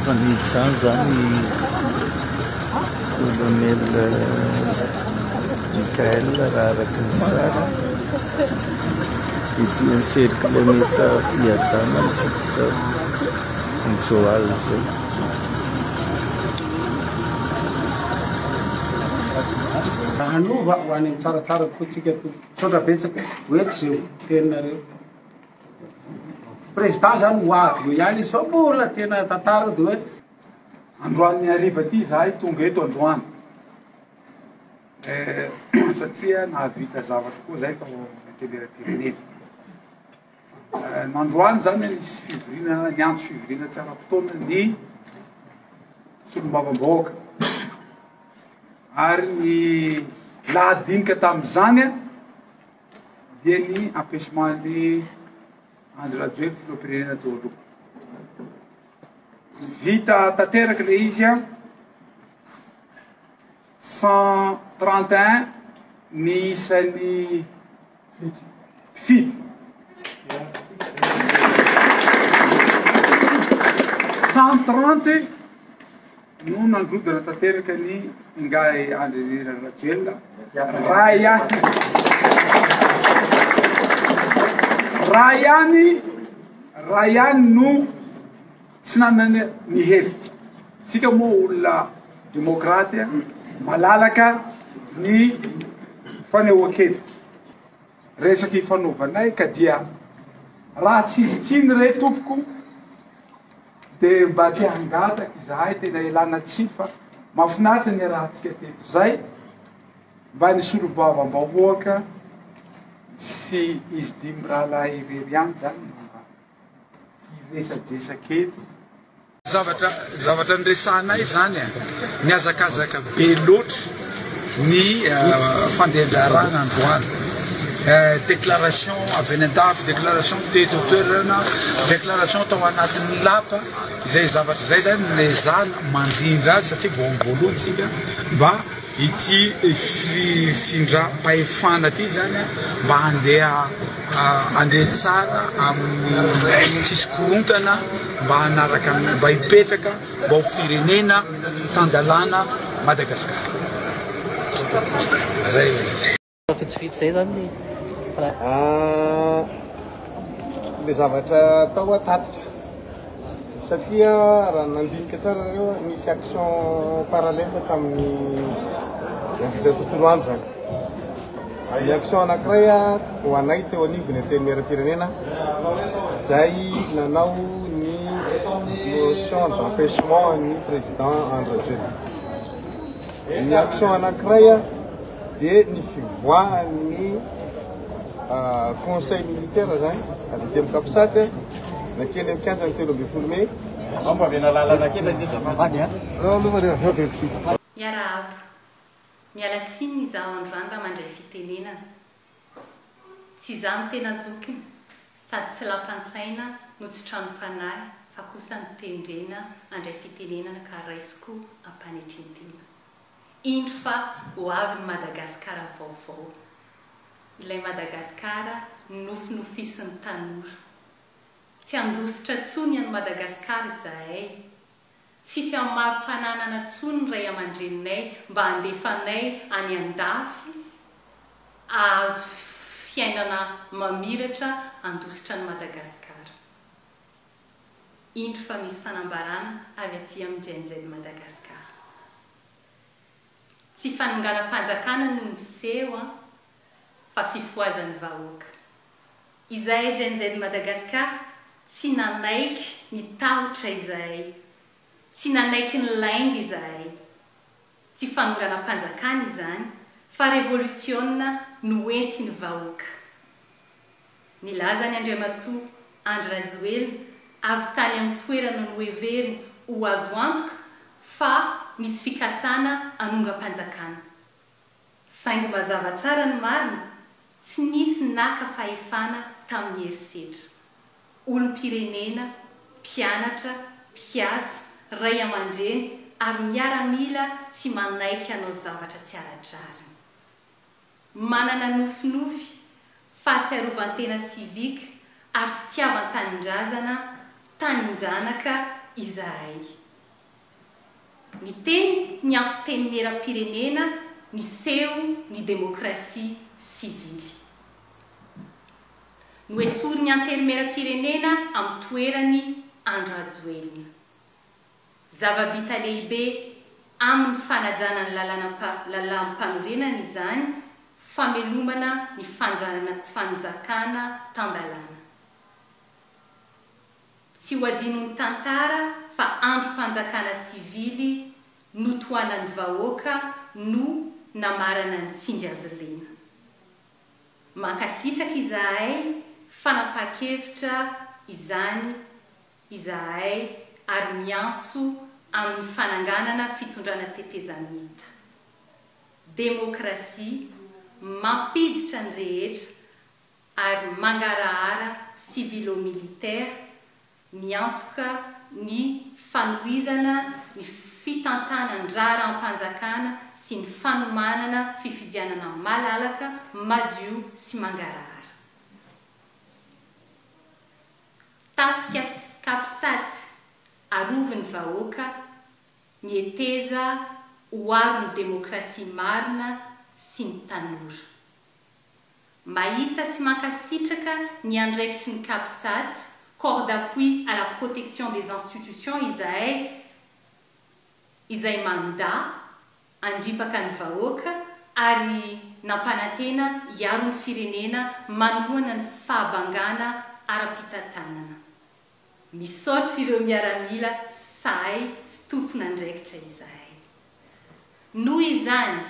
fanitsany zany colonel Michael raha araka ny sara ity cercle mesa fiadana antsika sara amin'izao azy zay hanova ho any amin'ny tsaratsara kotsika tsotra betsaka hoe tsy zay teninareo président zany ho avy eo ihany izy fa mbola tena tantara dia hoe androany ariva ty zahay tonga eto androany satria nahavita zavatra koa zay tao télé-pirenena nandroany zany nisy fivorina ny andro fivorina tsy ara-potoana ny solombavambahoaka ary ny lahadinika tamin'izany dia ny empêchement-ny Andry Rajoelina filoham-pirenena teo aloha vita tanteraka le izy 131 ny isan'ny fito 130 no nandrodana tanteraka ny ingay Andry Rajoelina raha ihany no tsy nanana ny hevitra sika moa olona demokraty malalaka ny fanehoan-kevitra resaky fanaovanay ka dia raha tsy izy tsiny re tompoko dia mba te hangataka izahay tena ilana tsiny fa mahafinaritra ny raha tsika teto zay mba ny solombavambahoaka sy izy dimy rahalahy irery ihany zany mba hiresadresaka eto zavatra nyresanay zany miazakazaka be loatra ny fandehandrarana androany déclaration avy any an-dafy déclaration teto toerana déclaration tao anatin'ny lapa izay zavatra zay zany lezana mandrindra azy satria voamboalohantsika mba ity findram-pahefana ty zany mba andeha tsara amin'ny tsisy korontana mba hanaraka mba hipetraka mba ho firenena tandalana Madagasikara zay fitsifitsy zay zany le zavatra tao atatitra satria raha nandinika tsara reo misy action parallèle tamin'ny nandritra tontolo andro zany ny action anankiray ho anay teo anivony teny era-pirenena zay nanao ny motion d'empêchement ny président Andry Rajoelina ny action anankiray dia ny fivoahan'ny conseil militaire zany avy Mikapisaty nakely amikanjany telo amby folo May miarahaba miala tsiny izaho androany raha mandray fitenenana tsy izaho ny tena zokiny sady tsy lampansaina no tsy tranom-panahy fa kosa nitendrena andray fitenenana ka raisiko ampanetrintina iny fa ho avy ny Madagasikara vaovao ilay Madagasikara nofinofisiny tanora tsy andositra tsony any Madagasikara izahay tsisy amin'ny maro-pananana tsony ny ray aman-dreninay mba handefanay any an-dafy azo fiainana mamiratra andositra ny Madagasikara iny fa misy fanambarana avy aty amin'ny GNZ Madagasikara tsy fanonganam-panjakana no miseho fa fifoazan'ny vahoaka izahay GNZ Madagasikara tsy nanaiky ny tahotra izahay tsy nanaiky ny lainga izahay tsy fanonganam-panjakana izany fa révolutionna no entiny vahoaka nilaza ny Andriamatoa Andry Rajoelina avy tany amin'ny toerana no heveriny ho azo antoka fa misy fikasana hanonga-panjakana saingy mazava tsara ny marina tsy nisy naka fahefana tamin'ny herisetra olom-pirenena mpianatra mpiasa ray aman-dreny ary miaramila tsy manaiky hanao zavatra tsy ara-drariny manana nofinofy fahatsiarovan-tena sivika ary fitiavan-tanindrazana taninjanaka izahay ny teny ny ampiteny meram-pirenena ny seho ny demokrasia sivily no esory ny anteny meram-pirenena amin'ny toerany Androajoelina zava-bita lehibe amin'ny fanajana ny lalam-panorenana izany famelomana ny fanjakana tandalana tsy ho adinony tantara fa androm-panjakana sivily notoanan'ny vahoaka no namarana ny tsindry azy lena mankasitraka izahay fanapa-kevitra izany izahay ary miantso amin'ny fananganana fitondrana tetezamita demokrasia mampiditra ny rehetra ary mangarahara civilo-militaire miantoka ny fanohizana ny fitantanany raharam-panjakana sy ny fanomanana fifidianana malalaka madio sy mangarahara tafika kapisady aroviny vahoaka ny eteza hoaro ny demokrasia marina sy ny tanora mahita sy mankasitraka ny andraikitry ny kapisady corps d'appui à la protection des institutions izay manda andripaka ny vahoaka ary nampanantena hiaro ny firenena manoloana ny fahabangana ara-pitantanana misaotra ireo miaramila sahay sy tompona andraikitra izahay noho izany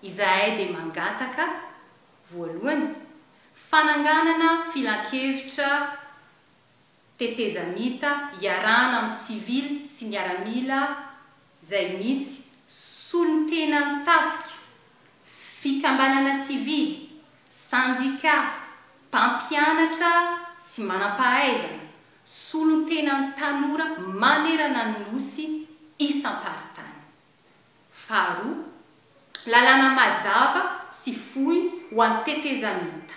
izahay dia mangataka voalohany fananganana filan-kevitra tetezamita iarana amin'ny sivily sy miaramila izay misy solon-tena mitafika fikambanana sivily sandika mpampianatra sy manam-pahaizana solon-tena ny tanora manerana ny nosy isam-paritany faharoa lalàna mazava sy fohy ho an'ny tetezamita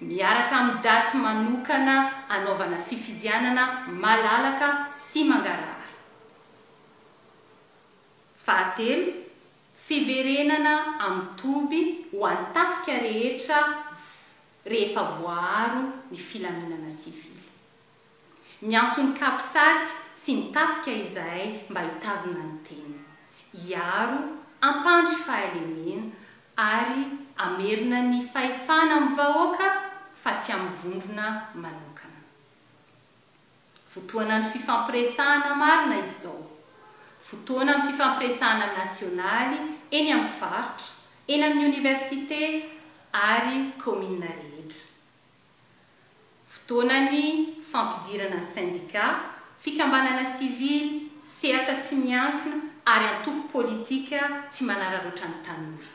miaraka amin'ny daty manokana anaovana fifidianana malalaka sy mangarahara fahatelo fiverenana amin'ny toby ho antafika rehetra rehefa voaharo ny filaminana sivily miantso ny kapisady sy ny tafika izahay mba hitazona ny teny hiaro ampandry fahalemena ary amerina ny fahefana amin'ny vahoaka fa tsy amin'ny vondrona manokana fotoana ny fifampiresahana marina izao fotoana amin'ny fifampiresahana nasionaly eny amin'ny faritra eny amin'ny université ary komina rehetra fotoana ny fampidirana syndicat fikambanana sivily sehatra tsy miankina ary antoko politika tsy manararoatra ny tanora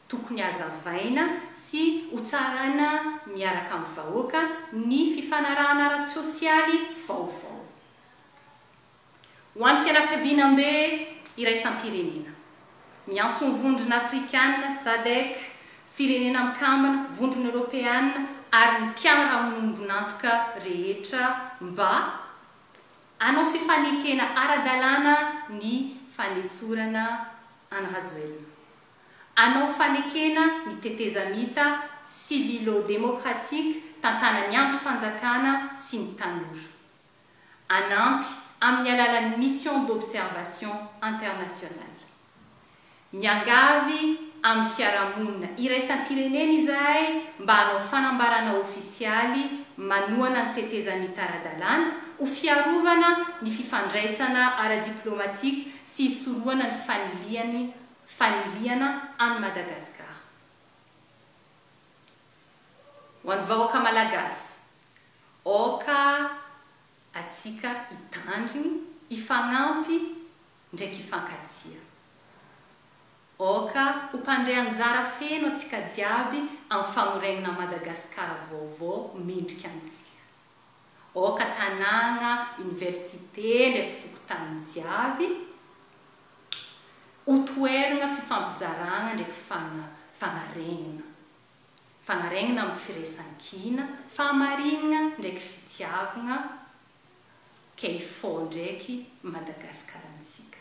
tokony hazavaina sy hotsarana miaraka amin'ny vahoaka ny fifanarahana ara-tsosialy vaovao ho an'ny fianakavianam-be iraisam-pirenena miantso ny vondrona afrikanina SADC firenena mikambana vondrona européanina ary ny mpiara-mombonantoka rehetra mba anao fifanekena ara-dalàna ny fanesorana Androajoelina anao fanekena ny tetezamita civilo-démocratique tantana ny androm-panjakana sy ny tanora anampy amin'ny alalan'ny mission d'observation internationale miangavy amin'ny fiarahamonina iraisam-pirenena izahay mba hanao fanambarana ofisialy manohana ny tetezamita ara-dalàna ho fiarovana ny fifandraisana ara-diplomatique sy hisorohana ny faniliana any Madagasikara ho an'ny vahoaka malagasy oka atsika hitandriny hifanampy ndraiky hifankatia oka ho mpandray anjara feno atsika jiaby amin'ny famorenana Madagasikara vaovao mendrika antsika oka tanàna université ndraiky fokotany jiaby ho toerana fifampizarana ndraiky fanaregnana amin'ny firesankina fahamarinana ndraiky fitiavana kay fô ndraiky Madagasikara antsika.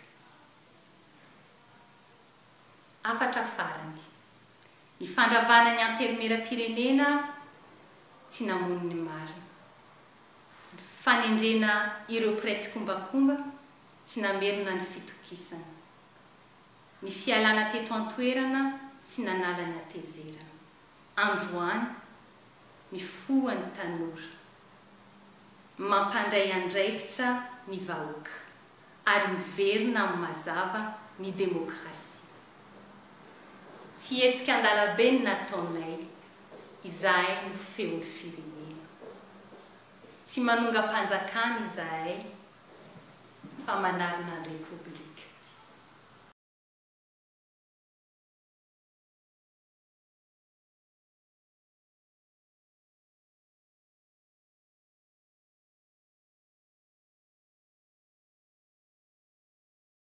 Afatra farany, ny fandravana ny anterimeram-pirenena tsy namoniny marina. Ny fanendrena ireo mpiray tsy kombakomba tsy namerina ny fitokisana. Ny fialana teto an-toerana tsy nanala ny atezerana. Androany mifoany tanora, mampandray andraikitra ny vahoaka ary miverina amin'ny mazava ny demokrasia. Tsy hetsika andalabe ny nataonay, izahay no feon'ny firenena. Tsy manonga-panjakana izahay fa manarina ny repoblika.